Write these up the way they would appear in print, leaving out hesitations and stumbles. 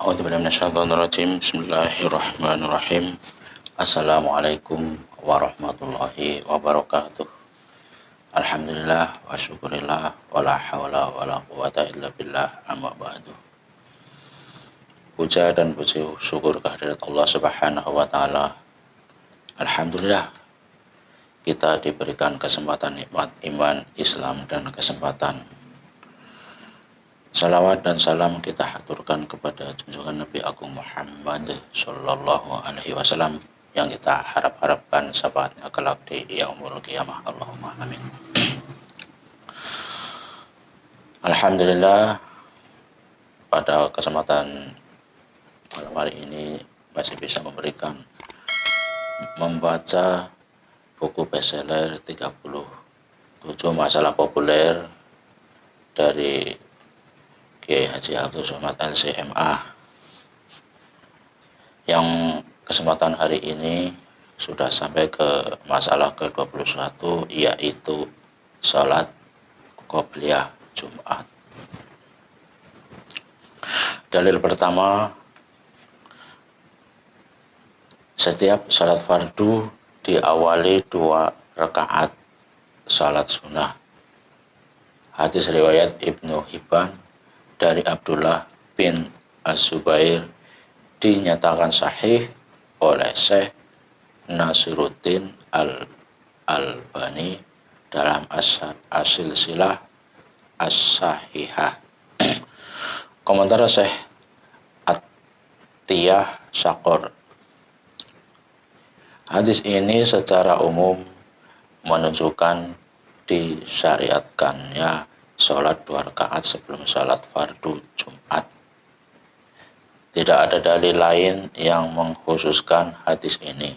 A'udzubillahi minasyaitonirrajim. Bismillahirrahmanirrahim. Assalamualaikum warahmatullahi wabarakatuh. Alhamdulillah wa syukurillah wa la hawla wa la quwata illa billah, amma ba'du. Puja dan puji syukur kehadirat Allah Subhanahu wa taala. Alhamdulillah kita diberikan kesempatan nikmat iman, Islam, dan kesempatan salawat dan salam kita haturkan kepada junjungan Nabi Agung Muhammad Sallallahu Alaihi Wasallam yang kita harapkan syafaatnya kelak di yaumul qiyamah. Allahumma amin. Alhamdulillah pada kesempatan malam hari ini masih bisa membaca buku bestseller 37 masalah populer dari Kiai Haji Abdul Somad LCMA, yang kesempatan hari ini sudah sampai ke masalah ke-21, yaitu sholat qobliyah Jumat. Dalil pertama, setiap sholat fardu diawali 2 rakaat sholat sunnah. Hadis riwayat Ibnu Hibban dari Abdullah bin Az-Zubair dinyatakan sahih oleh Syekh Nasiruddin Al-Albani dalam As-Silsilah As-Sahihah. Komentar Syekh At-Tiyah Syakor, hadis ini secara umum menunjukkan disyariatkannya sholat 2 rakaat sebelum sholat fardu Jumat. Tidak ada dalil lain yang mengkhususkan hadis ini.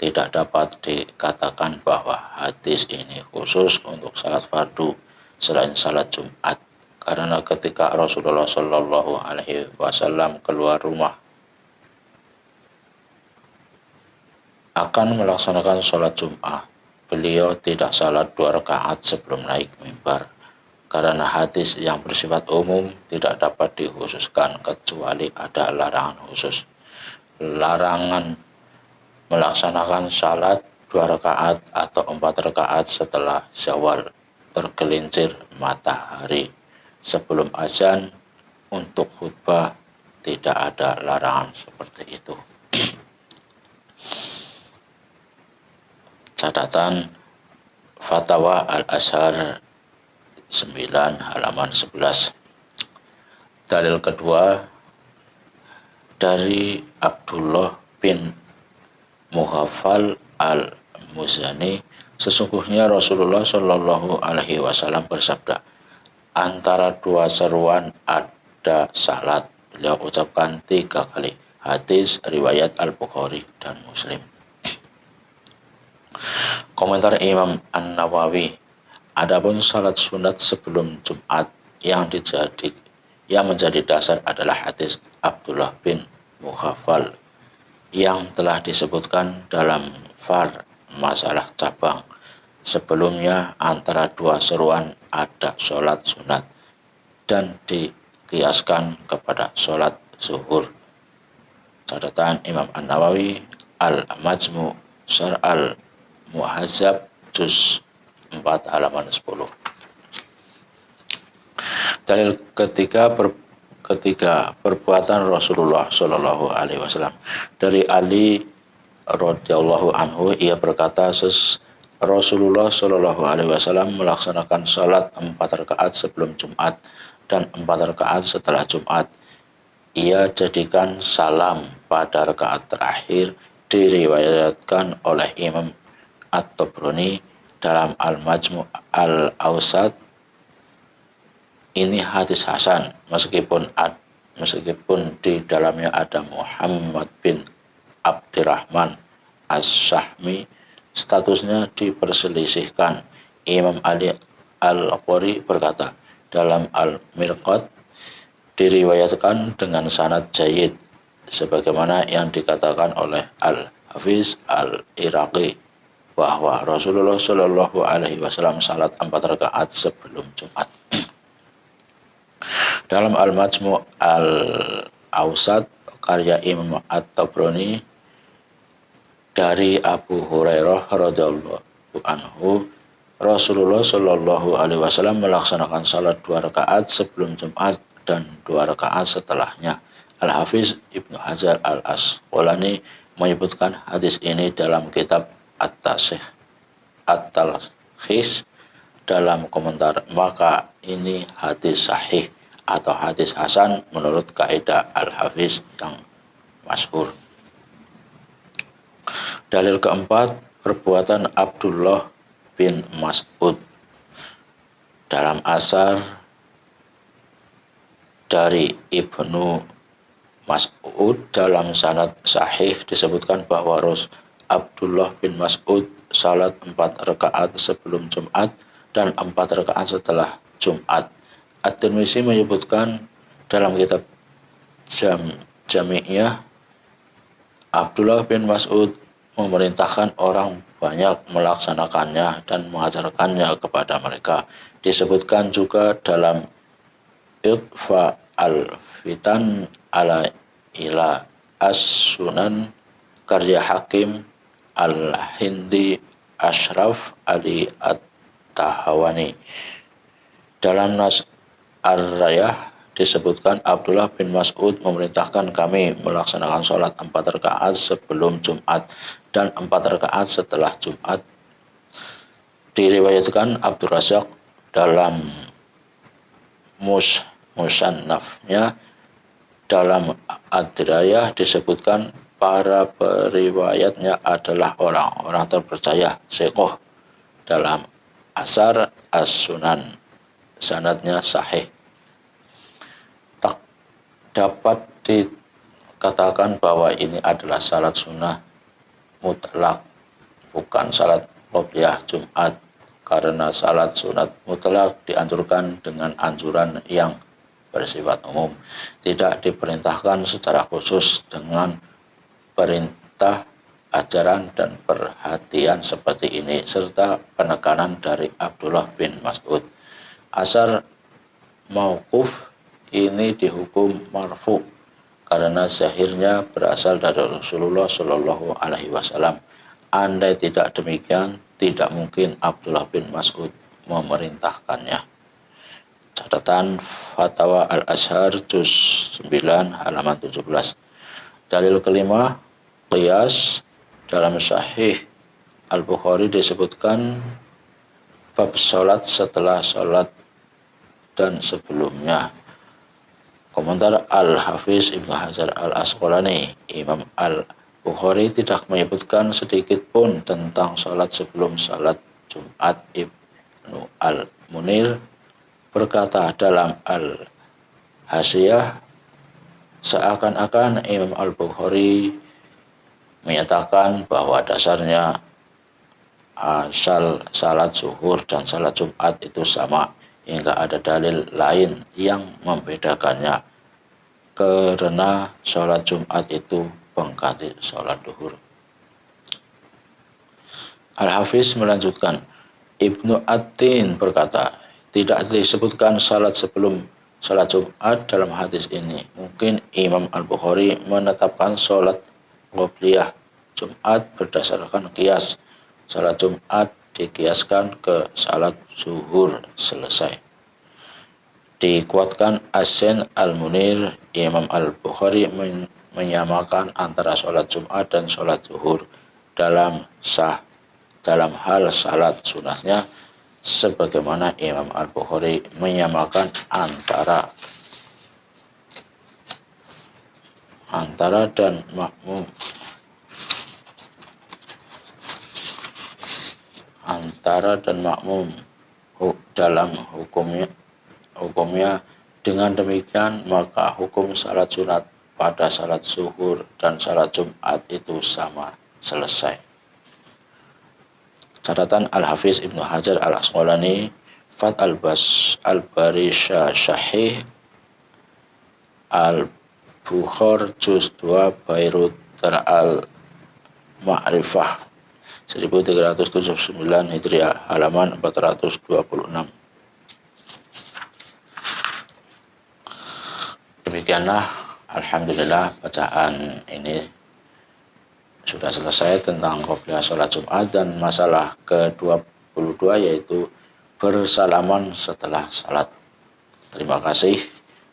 Tidak dapat dikatakan bahwa hadis ini khusus untuk sholat fardu selain sholat Jumat, karena ketika Rasulullah Shallallahu Alaihi Wasallam keluar rumah akan melaksanakan sholat Jumat, beliau tidak sholat 2 rakaat sebelum naik mimbar. Karena hadis yang bersifat umum tidak dapat dikhususkan kecuali ada larangan khusus. Larangan melaksanakan salat 2 rakaat atau 4 rakaat setelah zawal tergelincir matahari sebelum azan untuk khutbah, tidak ada larangan seperti itu. Catatan Fatwa Al-Azhar 9 halaman 11. Dalil kedua dari Abdullah bin Mughaffal Al-Muzani, sesungguhnya Rasulullah Shallallahu Alaihi Wasallam bersabda, antara 2 seruan ada salat. Beliau ucapkan 3 kali. Hadis riwayat Al-Bukhari dan Muslim. Komentar Imam An-Nawawi, adapun salat sunat sebelum Jumat yang menjadi dasar adalah hadis Abdullah bin Mughaffal yang telah disebutkan dalam far masalah cabang. Sebelumnya antara 2 seruan ada sholat sunat dan dikiaskan kepada sholat zuhur. Catatan Imam An-Nawawi, Al-Majmu' Syarh Al-Muhadzab juz 4 halaman 10. Dalil ketiga perbuatan Rasulullah Shallallahu Alaihi Wasallam. Dari Ali radhiyallahu anhu, ia berkata, Rasulullah Shallallahu Alaihi Wasallam melaksanakan salat 4 rakaat sebelum Jumat dan 4 rakaat setelah Jumat. Ia jadikan salam pada rakaat terakhir. Diriwayatkan oleh Imam At-Tabrani dalam Al-Majmu' Al-Awsat. Ini hadis hasan meskipun di dalamnya ada Muhammad bin Abdurrahman As-Sahmi, statusnya diperselisihkan. Imam Ali Al-Qori berkata dalam Al-Mirqat, diriwayatkan dengan sanad jayyid sebagaimana yang dikatakan oleh Al-Hafiz Al-Iraqi bahwa Rasulullah Shallallahu Alaihi Wasallam salat 4 rakaat sebelum Jumat. Dalam Al-Majmu' Awsat karya Imam At-Tabrani dari Abu Hurairah radhiyallahu anhu, Rasulullah Shallallahu Alaihi Wasallam melaksanakan salat 2 rakaat sebelum Jumat dan 2 rakaat setelahnya. Al-Hafiz Ibnu Hajar Al-Asqalani menyebutkan hadis ini dalam kitab At-Talkhis dalam komentar, maka ini hadis sahih atau hadis hasan menurut kaidah Al-Hafiz yang masyhur. Dalil keempat, perbuatan Abdullah bin Mas'ud. Dalam asar dari Ibnu Mas'ud dalam sanad sahih disebutkan bahwa Abdullah bin Mas'ud salat 4 rakaat sebelum Jumat dan 4 rakaat setelah Jumat. At-Tirmizi menyebutkan dalam kitab Jami'iyah, Abdullah bin Mas'ud memerintahkan orang banyak melaksanakannya dan mengajarkannya kepada mereka. Disebutkan juga dalam Iqfa al-Fitan ala ila as-Sunan karya Hakim al-Hindi Ashraf Ali At-Tahawani. Dalam Nas Ar-Rayah disebutkan Abdullah bin Mas'ud memerintahkan kami melaksanakan sholat 4 rakaat sebelum Jumat dan 4 rakaat setelah Jumat. Diriwayatkan Abdul Razak dalam Musannafnya. Dalam Ad-Dirayah disebutkan para periwayatnya adalah orang-orang terpercaya, Sekoh. Dalam Asar As-Sunan sanadnya sahih. Tak dapat dikatakan bahwa ini adalah salat sunnah mutlak, bukan salat qobliyah Jumat, karena salat sunat mutlak dianjurkan dengan anjuran yang bersifat umum, tidak diperintahkan secara khusus dengan perintah, ajaran dan perhatian seperti ini, serta penekanan dari Abdullah bin Mas'ud. Asar mauquf ini dihukum marfu karena zahirnya berasal dari Rasulullah Shallallahu Alaihi Wasallam. Andai tidak demikian, tidak mungkin Abdullah bin Mas'ud memerintahkannya. Catatan Fatwa Al-Azhar juz 9 halaman 17. Dalil kelima, qiyas. Dalam Sahih Al-Bukhari disebutkan bab salat setelah salat dan sebelumnya. Komentar Al-Hafiz Ibnu Hajar Al-Asqalani, Imam Al-Bukhari tidak menyebutkan sedikit pun tentang salat sebelum salat Jumat. Ibnu Al-Munir berkata dalam Al-Hasiyah, seakan-akan Imam Al-Bukhari menyatakan bahwa dasarnya asal salat zuhur dan salat Jumat itu sama, hingga ada dalil lain yang membedakannya, karena salat Jumat itu pengganti salat zuhur. Al-Hafiz melanjutkan, Ibnu At-Tin berkata, tidak disebutkan salat sebelum salat Jumat dalam hadis ini. Mungkin Imam Al-Bukhari menetapkan salat qobliyah Jumat berdasarkan qiyas. Salat Jumat dikiaskan ke salat zuhur selesai. Dikuatkan As-Sin Al-Munir, Imam Al-Bukhari menyamakan antara salat Jumat dan salat zuhur dalam hal salat sunahnya, sebagaimana Imam Al-Bukhari menyamakan antara dan makmum, dalam hukumnya. Dengan demikian maka hukum salat sunat pada salat zuhur dan salat Jumat itu sama, selesai. Catatan Al-Hafiz Ibnu Hajar Al-Asqalani, Fath Al-Bari Syahih Al-Bukhari juz 2 Bairut Al-Ma'rifah 1379 Hijriah halaman 426. Demikianlah Alhamdulillah bacaan ini sudah selesai tentang qobliyah sholat Jumat, dan masalah ke-22 yaitu bersalaman setelah salat. Terima kasih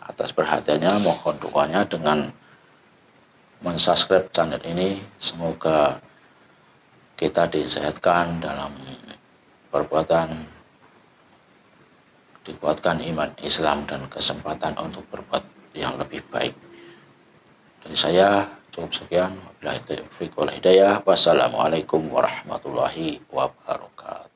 atas perhatiannya, mohon dukungannya dengan mensubscribe channel ini. Semoga kita disehatkan dalam perbuatan, dikuatkan iman Islam dan kesempatan untuk berbuat yang lebih baik. Dari saya cukup sekian. Wabillahi taufiq wal hidayah. Wassalamualaikum warahmatullahi wabarakatuh.